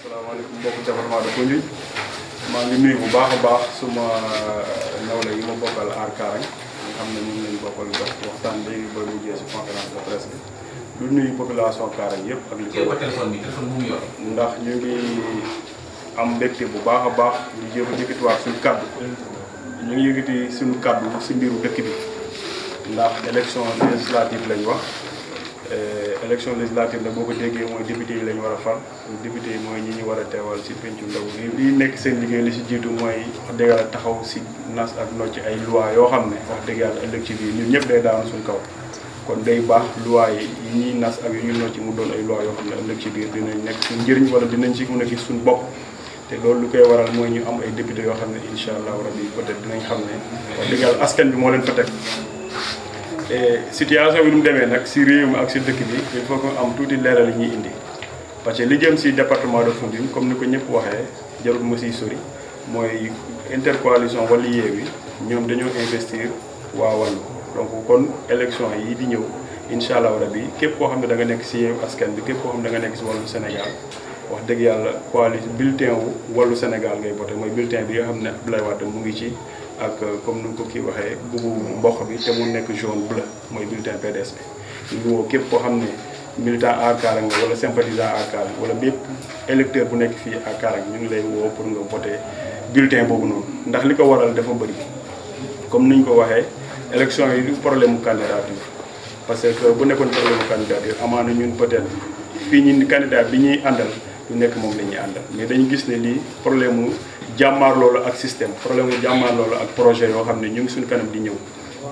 asalaamaaleykum mbokku département de Foundiougne maa ngi nuyu bu baax a baax suma nawle yi ma bokkal aar Kaarang nga xam ne ñun lañu bokkal dox waxtaan léegi ba mu jeex si conférence de presse bi du nuyu population Kaarang yëpp ak li ko téléphone bi téléphone bu mu yor ndax ñu ngi am mbégte bu baax a baax di jéem a yëkkatiwaat suñu kaddu ñu ngi yëkkati suñu kaddu si mbiru dëkk bi ndax élection législative lañ wax élection législative nag boo ko déggee mooy député yi lañ war a fal député yi mooy ñi ñu war a teewal si pencu ndaw li nekk seen liggéey li si jiitu mooy wax dëgg yàlla taxaw si nas ak nocc ay loi yoo xam ne wax dëgg yàlla ëllëg ci biir ñun ñëpp day daanu suñ kaw kon day baax loi yi ñuy nas ak yu ñuy nocc mu doon ay loi yoo xam ne ëllëg ci biir dinañ nekk suñ njëriñ wala dinañ si mën a gis suñ bopp te loolu lu koy waral mooy ñu am ay député yoo xam ne incha allahu rabi peut-être dinañ xam ne wax dëgg yàlla askan bi moo leen fa teg situation bi nu mu demee nag si réew mi ak si dëkk bi il faut que am tuuti leeral yi ñuy indi parce que li jëm si département de Foundiougne comme ni ko ñëpp waxee jarul ma siy sori mooy intercoalition Wallu Yewwi ñoom dañoo investir waa Wallu donc kon élection yi di ñëw incha allah rabi képp koo xam ne da nga nekk si Yewwi Askan Wi képp koo xam ne da nga nekk si Wallu Sénégal wax dëgg yàlla coalition bulletin wu Wallu Sénégal ngay voté mooy bulletin bi nga xam ne Abdoulaye Wade mu ngi ci. ak comme ni ko kii waxee bubu mboq bi te mu nekk jaune bleu mooy bulletin PDS bi ñu ngi woo képp koo xam ne militant aar Kaarang nga wala sympathisant aar Kaarang wala bépp électeur bu nekk fii aar Kaarang ñu ngi lay woo pour nga voter bulletin boobu noonu ndax li ko waral dafa bëri comme ni ñu ko waxee élection yi du problème mu candidature parce que bu nekkoon problème mu candidature amaana ñun peut-être fii ñun candidat bi ñuy àndal du nekk moom la ñuy àndal mais dañu gis ne lii problème mu jàmmaar loolu ak système problème mu jàmmaar loolu ak projet yoo xam ne ñu ngi suñu kanam di ñëw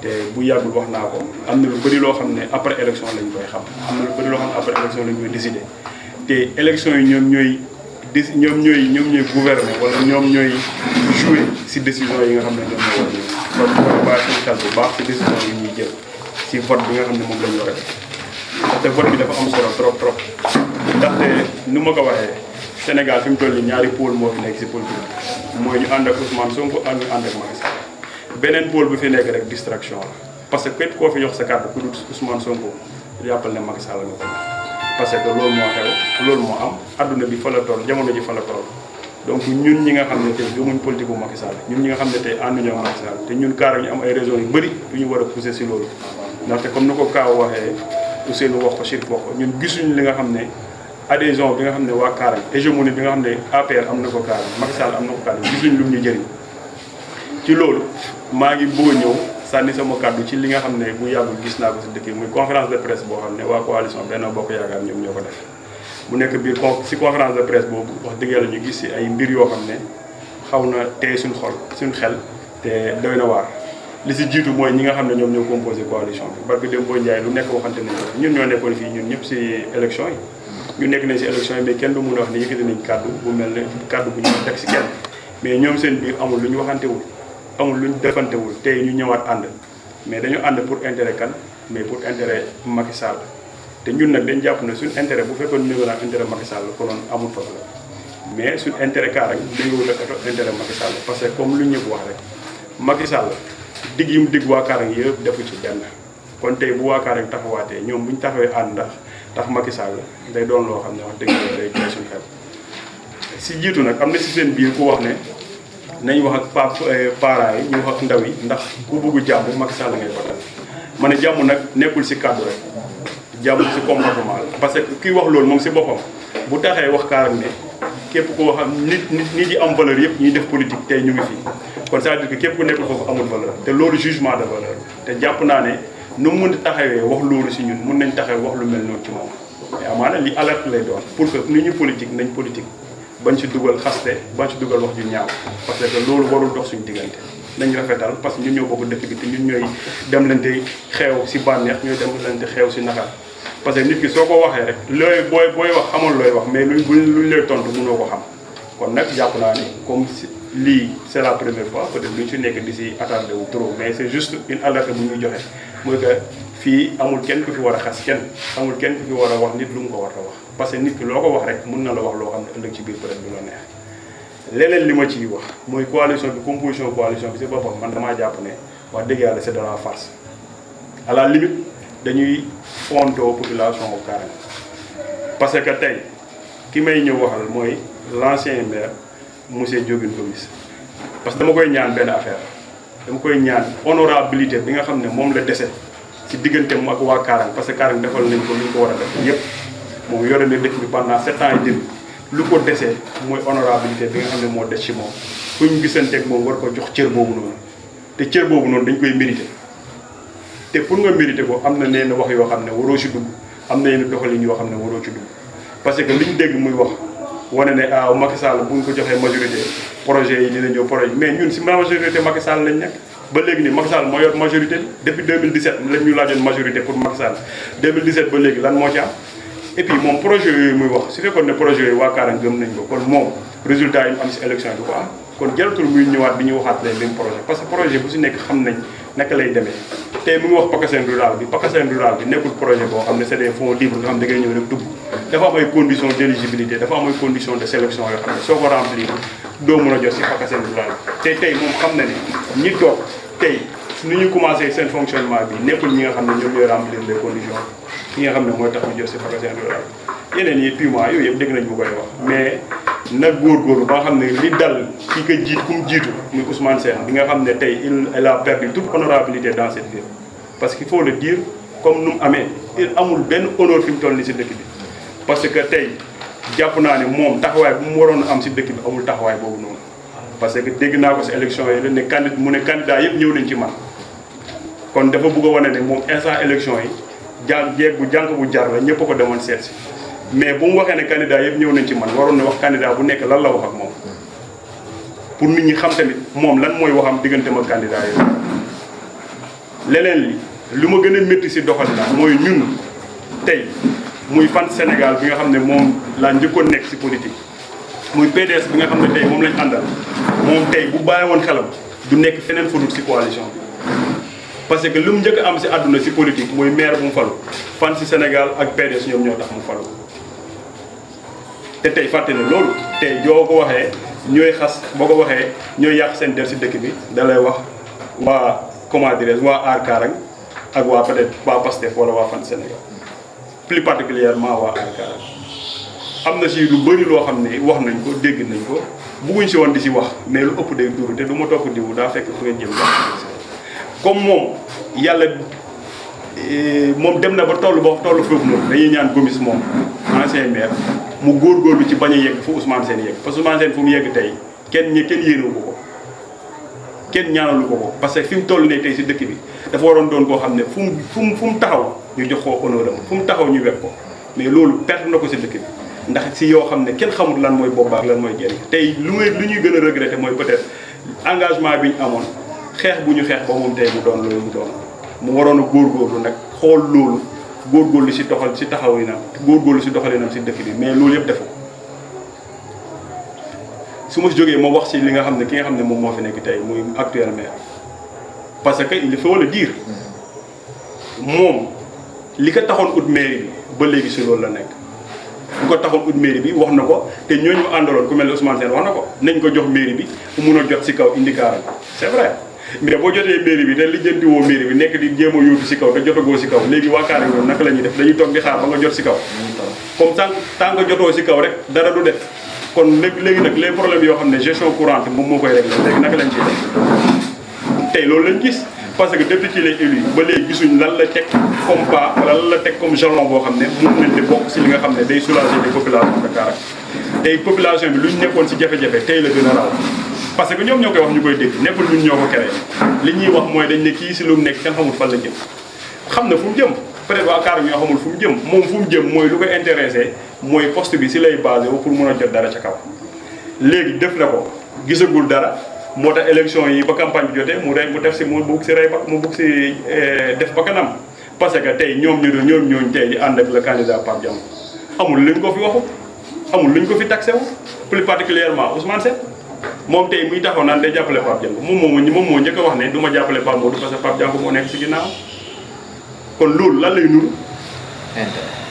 te bu yàggul wax naa ko am na lu bëri loo xam ne après élection lañ koy xam am na lu bëri loo xam ne après élection lañ koy décider te élection yi ñoom ñooy gouverner wala ñoom ñooy jouer si décision yi nga xam ne ñoom ñoo war a kon bàyyi suñu xel bu baax si décision yi ñuy jël si vote bi nga xam ne moom lañ war a def ndaxte vote bi dafa am solo trop ndaxte nu ma ko waxee Sénégal fi mu toll nii ñaari pôle moo fi nekk si politique mooy ñu ànd ak Ousmane Sonko ak ñu ànd ak Macky Sall beneen pôle bu fi nekk rek distraction la parce que képp koo fi jox sa carte ku dul Ousmane Sonko yàppal ne Macky Sall nga ko parce que loolu moo xew loolu moo am adduna bi fa la toll jamono ji fa la toll donc ñun ñi nga xam ne tey gëmuñ politique bu Macky Sall ñun ñi nga xam ne tey ànduñoo Macky Sall te ñun Kaarang ñu am ay raisons yu bëri yu ñu war a pousser si loolu ndaxte comme ni ko Kaaw waxee Ousseynou wax ko Chérif wax ko ñun gisuñu li nga xam ne adhésion bi nga xam ne waa Kaarang hégémonie bi nga xam ne APR am na ko Kaarang Macky Sall am na ko Kaarang gisuñ lu ñu jëriñ ci loolu maa ngi bëgg a ñëw sànni sama kàddu ci li nga xam ne bu yàggul gis naa ko si dëkk yi muy conférence de presse boo xam ne waa coalition Benno Bokk Yaakaar ñoom ñoo ko def mu nekk biir si conférence de presse boobu wax dëgg yàlla ñu gis si ay mbir yoo xam ne xaw na tey suñu xel te doy na waar li si jiitu mooy ñi nga xam ne ñoom ñoo composé coalition bi barke dem boo Ndiaye lu nekk waxante nañ ko ñun ñoo nekkoon fii ñun ñëpp si élection yi ñu nekk nañ si élection yi mais kenn du mun a wax ne yëkkati nañ kàddu bu mel ne kàddu bu ñu teg si kenn mais ñoom seen biir amul lu ñu waxantewul amul lu ñu defantewul tey ñu ñëwaat ànd mais dañu ànd pour intérêt kan mais pour intérêt Macky Sall te ñun nag dañ jàpp ne suñu intérêt bu fekkoon méngoo naa intérêt Macky Sall konoon amul problème mais suñu intérêt Kaarang méngoo la intérêt Macky Sall parce que comme lu ñëpp wax rek Macky Sall digg yi mu digg waa Kaarang yëpp defu ci benn kon tey bu waa Kaarang taxawaatee ñoom bu ñu taxawee ànd ndax tax Macky Sall day doon loo xam ne wax dëgg yàlla day jël suñu xel si jiitu nag am na si seen biir ku wax ne nañ wax ak parents yi ñu wax ak ndaw yi ndax ku bëgg jàmm Macky Sall ngay votal ma ne jàmm nag nekkul si kàddu rek jàmm si comportement la parce que kii wax loolu moom si boppam bu taxee wax Kaarang ne képp koo xam nit yi am valeur yëpp ñuy def politique tey ñu ngi fii kon c'est-à-dire que képp ku nekkul foofu amul valeur te loolu jugement de valeur te jàpp naa ne nu mu mën a taxawee wax loolu si ñun mun nañ taxawee wax lu mel noonu ci moom mais amaana li alerte lay doon pour que ni ñu politique nañ politique bañ si dugal xaste bañ si dugal wax ju ñaaw parce que loolu warul dox suñu diggante nañ rafetal parce que ñun ñoo bokk dëkk bi te ñun ñooy demlante xeew si bànneex ñooy demlante xeew si naqar parce que nit ki soo ko waxee rek looy booy wax xamal looy wax mais luñ lay tontu mënoo ko xam kon nag jàpp naa ni comme lii c'est la première fois peut-être luñ si nekk di si attardé wu trop mais c'est juste une alerte bu ñuy joxe mooy que fii amul kenn ku fi war a xas kenn amul kenn ku fi war a wax nit lu mu ko war a wax parce que nit ki loo ko wax rek mën na la wax loo xam ne ëllëg ci biir peut-être du la neex leneen li ma ciy wax mooy coalition bi composition coalition bi si boppam man damaa jàpp ne wax dëgg yàlla c'est de la farce à la limite dañuy fontoo population bu Kaarang parce que tey ki may ñëw waxal mooy l'ancien maire monsieur Diobine Gomis parce que dama koy ñaan benn affaire dama koy ñaan honorabilité bi nga xam ne moom la dese ci diggante mu ak waa Karang parce que Karang defal nañ ko li ñu ko war a def yëpp moom yore na dëkk bi pendant 7 ans et demi lu ko desee mooy honorabilité bi nga xam ne moo des ci moom fu ñu gisanteeg moom war ko jox cër boobu noonu te cër boobu noonu dañ koy mérité te pour nga mérité ko am na yenn wax yoo xam ne waroo ci dugg am na yenn doxalin yoo xam ne waroo ci dugg parce que li ñu dégg muy wax wane ne Macky Sall bu ñu ko joxee majorité projet yi dina ñëw projet mais ñun si majorité Macky Sall lañ nekk ba léegi nii Macky Sall moo yor majorité depuis 2017 lañ ñu laajoon majorité pour Macky Sall 2017 ba léegi lan moo ci am et puis moom projet yooyu muy wax su fekkoon ne projet yooyu waa Karang gëm nañ ko kon moom résultat yi mu am si élection yi du ko am kon jaratul muy ñëwaat bi ñu waxaat leen même projet parce que projet bu si nekk xam nañ naka lay demee tey mu ngi wax PACASEN rural bi nekkul projet boo xam ne c'est des fonds libres nga xam ne da ngay ñëw rek dugg dafa am ay conditions d'éligibilité dafa am ay conditions de sélection yoo xam ne soo ko remplir doo mën a jot si PACASEN rural bi tey moom xam na ne ñi toog tey ni ñu commencé seen fonctionnement bi nekkul ñi nga xam ne ñoom ñooy remplir les conditions yi nga xam ne mooy tax ñu jot si PACASEN rural bi yeneen yi purement yooyu yëpp dégg nañ bu koy wax mais nag góorgóorlu ba nga xam ne li dal ki ko jiit ku mu jiitu muy Ousmane Sène bi nga xam ne tey il a perdu toute honorabilité dans cette ville parce qu'il faut le dire comme nu mu amee il amul benn honneur fi mu toll nii si dëkk bi parce que tey jàpp naa ne moom taxawaay bu mu waroon am si dëkk bi amul taxawaay boobu noonu parce que dégg naa ko si élection yi la ne candidat yëpp ñëw nañ ci man kon dafa bëgg a wane ne moom instant élection yi jeeg bu jànk bu jar la ñëpp a ko demoon seet si mais bu mu waxee ne candidat yëpp ñëw nañ ci man waroon na wax candidat bu nekk lan la wax ak moom pour nit ñi xam tamit moom lan mooy waxam digganteem ak candidat yooyu. leneen li ma gën a métti si doxalina mooy ñun tey muy fan Sénégal bi nga xam ne moom laa njëkkoon nekk si politique muy PDS bi nga xam ne tey moom lañ àndal moom tey bu bàyyi woon xelam du nekk feneen fu dul si coalition bi. parce que lu mu njëkk am si àdduna si politique mooy maire bu mu falu fan si Sénégal ak PDS ñoom ñoo tax mu falu te tey fàtte ne loolu tey joo ko waxee ñooy xas boo ko waxee ñooy yàq seen der si dëkk bi da lay wax waa comment dirais waa aar Karang ak waa peut-être waa Pastef wala waa fan Sénégal plus particulièrement waa aar Karang am na si lu bëri loo xam ne wax nañ ko dégg nañ ko bugguñ si woon di si wax mais lu ëpp day duru te du ma topp diwu daa fekk fu ngeen jëm comme moom yàlla moom dem na ba toll foofu noonu dañuy ñaan Gomis moom ancien maire mu góorgóorlu ci bañ a yegg fu Ousmane Sène yegg parce que Ousmane Sène fu mu yegg tey kenn yéenewu ko kenn ñaanalu ko parce que fi mu toll ne tey si dëkk bi dafa waroon doon koo xam ne fu mu taxaw ñu jox ko honneur am fu mu taxaw ñu wekk ko mais loolu perte na ko si dëkk bi ndax si yoo xam ne kenn xamul lan mooy bopp ak lan mooy jëriñ tey lu ñuy gën a regretter mooy peut-être engagement bi ñu amoon xeex bu ñu xeex ba moom tey mu doon loolu mu doon mu waroon a góorgóorlu nag xool loolu góorgóorlu si doxal si taxawinam góorgóorlu si doxalinam si dëkk bi mais loolu yëpp defu ko su ma si jógee ma wax si li nga xam ne ki nga xam ne moom moo fi nekk tey muy actuel maire parce que il faut le dire moom li ko taxoon ut mairie bi ba léegi si loolu la nekk bu ko taxoon ut mairie bi wax na ko te ñooñu àndaloon ku mel ne Ousmane Sène wax na ko nañ ko jox mairie bi mu mun a jot si kaw indi Karang c'est vrai mais boo jotee mairie bi te lijjanti woo mairie bi nekk di jéem a yóotu si kaw te jotagoo si kaw léegi waa Karang yoon naka la ñuy def dañuy toog di xaar ba nga jot si kaw comme tant que jotoo si kaw rek dara du def kon léegi nag les problèmes yoo xam ne gestion courante moom moo koy régler léegi naka lañ ciy def tey loolu lañ gis parce que depuis qu'il est élu ba léegi gisuñ lan la teg comme pas wala lan la teg comme jalon boo xam ne mun nañ di bokk si li nga xam ne day soulager les populations de Karang tey population bi luñ nekkoon si jafe-jafe tey la gën a raw parce que ñoom ñoo koy wax ñu koy dégg nekkul ñun ñoo ko créé li ñuy wax mooy dañ ne kii si lu mu nekk kenn xamul fan la jëm xam na fu mu jëm peut-être waa Karang ñoo xamul fu mu jëm moom fu mu jëm mooy lu ko intéressé mooy poste bi si lay basé wu pour mun a jot dara ca kaw léegi def na ko gisagul dara moo tax élection yi ba campagne bi jotee mu def si mu bugg si rey ba mu bugg si def ba kanam parce que tey ñoom ñooñu tey di ànd ak le candidat Pape Diaw amul luñ ko fi waxu amul luñ ko fi taxé wu plus particulièrement Ousmane Sène moom tey muy taxaw naan day jàppale Pape Diaw moom moo njëkk a wax ne du ma jàppale Pape Modou parce que Pape Diaw moo nekk si ginnaaw kon loolu lan lay nuru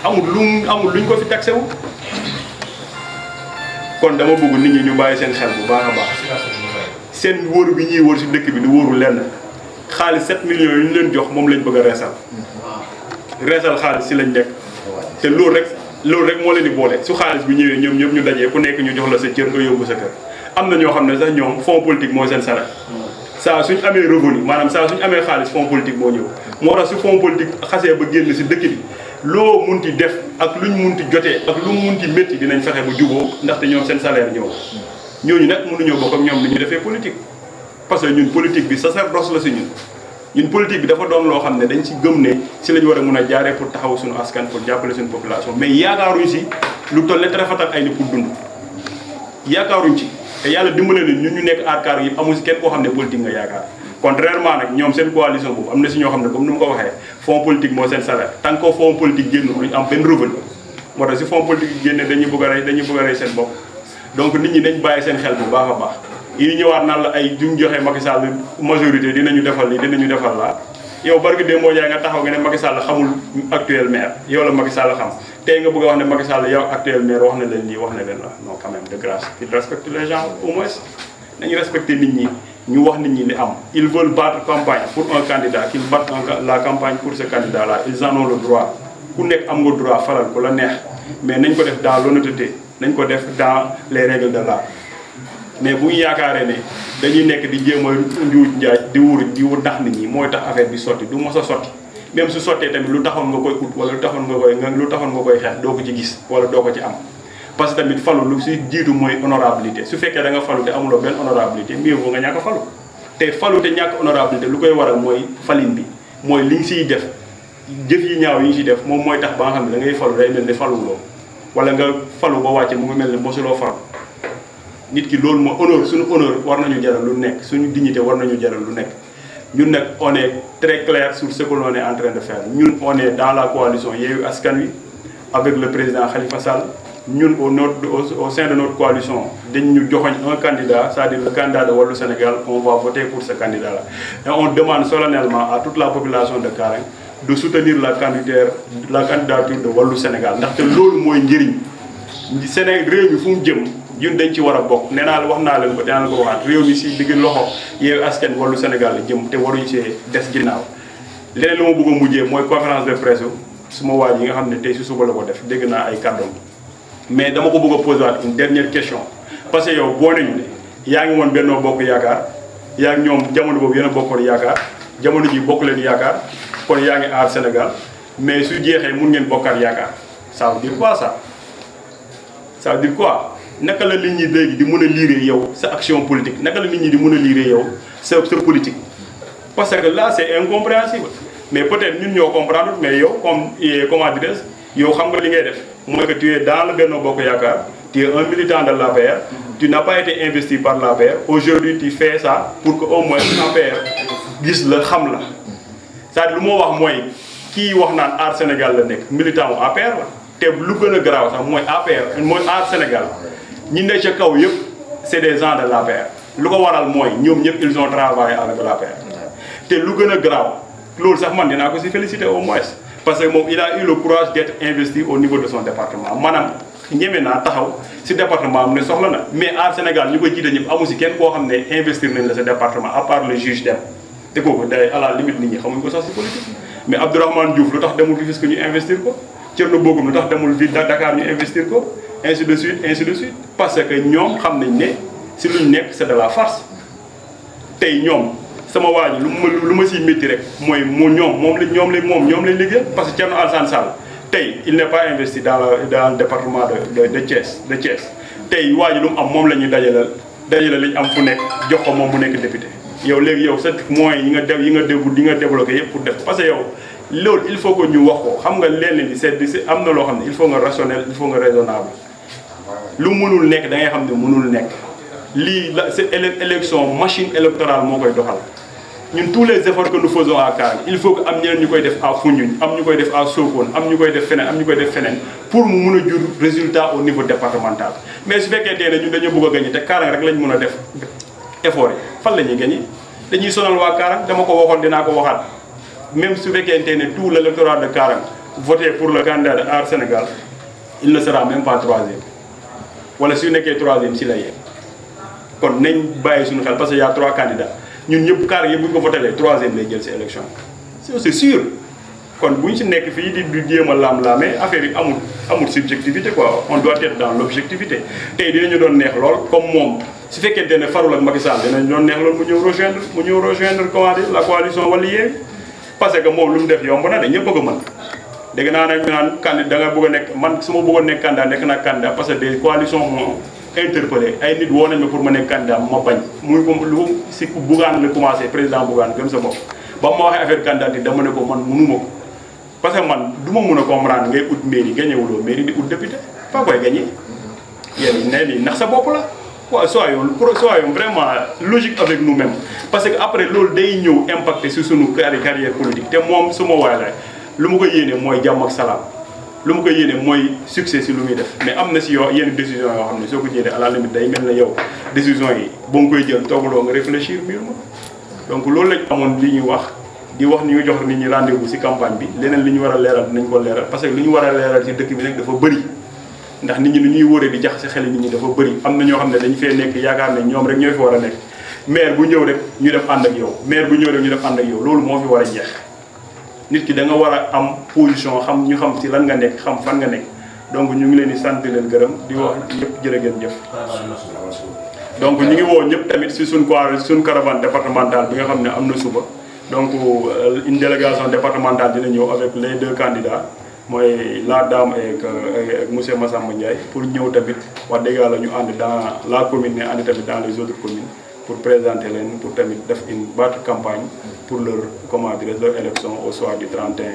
amul luñ ko fi taxé wu kon dama bëgg nit ñi ñu bàyyi seen xel bu baax a baax seen wóoru bi ñuy wóor si dëkk bi du wóoru lenn xaalis 7 millions yu ñu leen jox moom lañ bëgg a reesal xaalis si lañ nekk te loolu rek loolu rek moo leen di boole su xaalis bi ñëwee ñoom ñëpp ñu dajee ku nekk ñu jox la sa cër nga yóbbu sa kër am na ñoo xam ne sax ñoom fonds politique mooy seen salaire saa suñ amee revenu maanaam saa suñ amee xaalis fonds politique moo ñëw moo tax su fonds politique xasee ba génn si dëkk bi loo munti def ak luñ munti jotee ak lu munti métti dinañ fexe ba juboo ndaxte ñoom seen salaire ñëw ñooñu nag mënuñoo bokk ak ñoom li ñu defee politique parce que ñun politique bi sacerdoce la si ñun politique bi dafa doon loo xam ne dañ si gëm ne si la ñu war a mun a jaaree pour taxaw suñu askan pour jàppale suñu population mais yaakaaruñ si lu toll ne trafatal ay ni pour dund yaakaaruñ ci te yàlla dimbale ne ñun ñu nekk aar yi amul si kenn koo xam ne politique nga yaakaar contrairement nag ñoom seen coalition boobu am na si ñoo xam ne comme ni mu ko waxee fonds politique moo seen salaire tant que fonds politique génn duñ am benn revenu moo tax si fonds politique yi génne dañuy bëgg a rey seen bopp donc nit ñi dañ bàyyi seen xel bu baax a baax yi ñëwaat naan la ay duñ joxe Macky Sall majorité dinañu defal lii dinañu defal laa yow barki démb moo jaay nga taxaw nga ne Macky Sall xamul actuel maire yow la Macky Sall xam tey nga bëgg a wax ne Macky Sall yow actuel maire wax na leen lii wax na leen la non quand même de grâce qu'il respecte les gens au moins nañu respecter nit ñi ñu wax nit ñi li am ils veulent battre campagne pour un candidat qu'ils battent la campagne pour ce candidat là ils en ont le droit ku nekk am nga droit faral ku la neex mais nañ ko def dans l'honnêteté nañ ko def dans les règles de l'art mais bu ñu yaakaaree ne dañuy nekk di jéem a njuuj njaaj di wur ndax nit ñi mooy tax affaire bi sotti du mos a sotti même su sottee tamit lu taxoon nga koy ut wala lu taxoon nga koy xeex doo ko ci gis wala doo ko ci am parce que tamit falu lu si jiitu mooy honorabilité su fekkee da nga falu te amuloo benn honorabilité mieux vaut nga ñàkk a falu te falu te ñàkk honorabilité lu koy waral mooy falin bi mooy li nga siy def jëf yi ñaaw yi ñu si def moom mooy tax ba nga xam ne da ngay falu day mel ne faluloo wala nga falu ba wàcce mu ngi mel ne mosuloo falu nit ki loolu moo honneur suñu honneur war nañu jaral lu nekk suñu dignité war nañu jaral lu nekk ñun nag on est très clair sur ce que l'on est en train de faire ñun on est dans la coalition Yewwi Askan Wi avec le président Khalifa Sall ñun au sein de notre coalition dañ ñu joxoñ un candidat c'est-à-dire le candidat de Wallu Sénégal on va voter pour ce candidat là et on demande solennellement à toute la population de Karang de soutenir la candidature de Wallu Sénégal ndaxte loolu mooy njëriñ Sénégal réew mi fu mu jëm ñun dañ ci war a bokk nee naa la wax naa leen ko dinaa la ko waxaat réew mi si digg loxo Yewwi Askan Wallu Sénégal la jëm te waruñu see des ginnaaw leneen lu ma bëgg a mujjee mooy conférence de presse suma waa ji nga xam ne tey si suba la ko def dégg naa ay kàddoom mais dama ko bëgg a poser waat une dernière question parce que yow boo nañu ne yaa ngi woon Benno Bokk Yaakaar yaa ngi ñoom jamono boobu yéen a bokkoon yaakaar jamono ji bokk leen yaakaar kon yaa ngi aar Sénégal mais su jeexee mun ngeen bokkaat yaakaar ça veut dire quoi ça veut dire quoi naka la nit ñi léegi di mën a liiree yow sa action politique naka la nit ñi di mën a liiree yow sa politique parce que là c'est incompréhensible mais peut-être ñun ñoo comprendre mais yow comment dirais-je yow xam nga li ngay def mooy que tu es dans le Benno Bokk Yaakaar tu es un militant de l'APR tu n'as pas été investi par l'APR aujourd'hui tu fais ça pour que au moins l'APR gis la xam la c'est-à-dire lu moo wax mooy kii wax naan aar Sénégal la nekk militant wu APR la te lu gën a garaaw sax mooy APR mooy aar Sénégal ñi ne ca kaw yëpp c'est des gens de l'APR lu ko waral mooy ñoom ñëpp ils ont travaillé avec l'APR te lu gën a garaaw loolu sax man dinaa ko si féliciter au moins parce que moom il a eu le courage d'être investi au niveau de son département maanaam ñeme naa taxaw si département am ne soxla na mais aar Sénégal ñu ko jiite ñëpp amu si kenn koo xam ne investir nañ la sa département à part le juge dem te kooku day à la limite nit ñi xamuñ ko sax si politique mais Abdourahmane Diouf lu tax demul Rufisque ñu investir ko Thierno Bocoum lu tax demul ville Dakar ñu investir ko ainsi de suite parce que ñoom xam nañ ne si luñ nekk c'est de la farce tey ñoom sama waa ji lu ma siy métti rek mooy ñoom lañ liggéey parce que Thierno Alassane Sall tey il n'est pas investi dans le département de Thiès tey waa ji lu mu am moom la ñuy dajale li ñu am fu nekk jox ko moom mu nekk député yow léegi yow sa moyens yi nga débloqué yëpp pour def parce que yow loolu il faut que ñu wax ko xam nga lenn ni c'est am na loo xam ne il faut nga rationnel il faut nga raisonnable lu mënul nekk da ngay xam ne mënul nekk lii la c'est élection machine électorale moo koy doxal ñun tous les efforts que nous faisons à Karang il faut que am ñeneen ñu koy def à Foundiougne am ñu koy def à Sokone am ñu koy def feneen pour mu mun a jur résultat au niveau départemental mais su fekkee ne ñun dañoo bëgg a gagner te Karang rek lañ mën a def effort yi fan la ñuy gagner dañuy sonal waa Karang dama ko waxoon dinaa ko waxaat même su fekkee ne tout l'électorat de Karang voté pour le candidat de Aar Sénégal il ne sera même pas troisième wala su nekkee troisième si la yee kon nañ bàyyi suñu xel parce que y a 3 candidats ñun ñëpp Karang yëpp bu ñu ko voté troisième lay jël si élection c'est sûr kon bu ñu si nekk fii di jéem a laam-laamee affaire yi amul subjectivité quoi on doit être dans l'objectivité tey dinañu doon neex lool comme moom su fekkente ne farul ak Macky Sall dinañu doon neex lool mu ñëw rejoindre comment dire la coalition Wallu Yewwi parce que moom lu mu def yomb na de ñëpp a ko mën dégg naa nag ñu naan candidat da nga bëgg a nekk man su ma bëggoon nekk candidat nekk naa candidat parce que des coalitions moo interpellé ay nit woo nañ ma pour ma nekk candidat ma bañ muy ko lu si Bougane la commencé président Bougane gëm sa bopp ba ma waxee affaire candidat yi dama ne ko man mënuma ko parce que man du ma mun a comprendre ngay ut mairie gañewuloo mairie di ut député faa koy gagné yéen ne nii ndax sa bopp la waaw soyons vraiment logique avec nous-mêmes parce que après loolu day ñëw impacté si suñu carrière politique te moom su ma waay la lu ma ko yéene mooy jàmm ak salaam lu ma ko yéene mooy succès si lu muy def mais am na si yoo yenn décision yoo xam ne soo ko jëlee à la limite day mel na yow décision yi ba nga koy jël toogaloo nga réfléchir mûrement donc loolu lañ amoon li ñuy wax di wax ni ñu jox nit ñi rendez-vous si campagne bi leneen li ñu war a leeral dinañ ko leeral parce que li ñu war a leeral si dëkk bi nag dafa bëri ndax nit ñi nu ñuy wóoree di jax si xel nit ñi dafa bëri am na ñoo xam ne dañu fee nekk yaakaar ne ñoom rek ñoo fi war a nekk maire bu ñëw rek ñu def ànd ak yow maire bu ñëw rek ñu def ànd ak yow loolu moo fi war a jeex nit ki da nga war a am position xam ñu xam ci lan nga nekk xam fan nga nekk donc ñu ngi leen di sant di leen gërëm di wax ñëpp jërë ngeen jëf donc ñu ngi woo ñëpp tamit si suñ caravane départementale bi nga xam ne am na suba donc une délégation départementale dina ñëw avec les deux candidats mooy la dame ak monsieur Massamba Ndiaye pour ñëw tamit wax dëgg yàlla ñu ànd dans la commune ne ànd tamit dans les autres communes pour présenter leen pour tamit def une batte campagne pour leur comment dire leur élection au soir du 31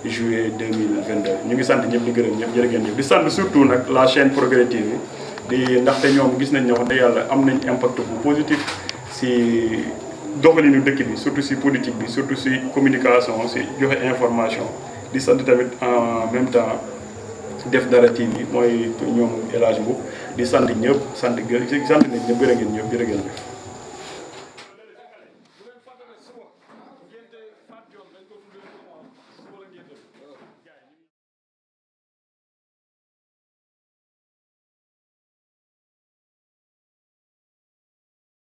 juillet 2022 ñu ngi sant ñëpp di gërëm ñëpp jërë ngeen ñëpp di sant surtout nag la chaîne Progrès TV di ndaxte ñoom gis nañ ne wax dëgg yàlla am nañ impact bu positif si doxalinu dëkk bi surtout si politique bi surtout si communication si joxe information di sant tamit en même temps Def Dara TV mooy ñoom El Hadj Mboup di sant ñëpp sant nit ñëpp jërë ngeen ñëpp jërë ngeen ñëpp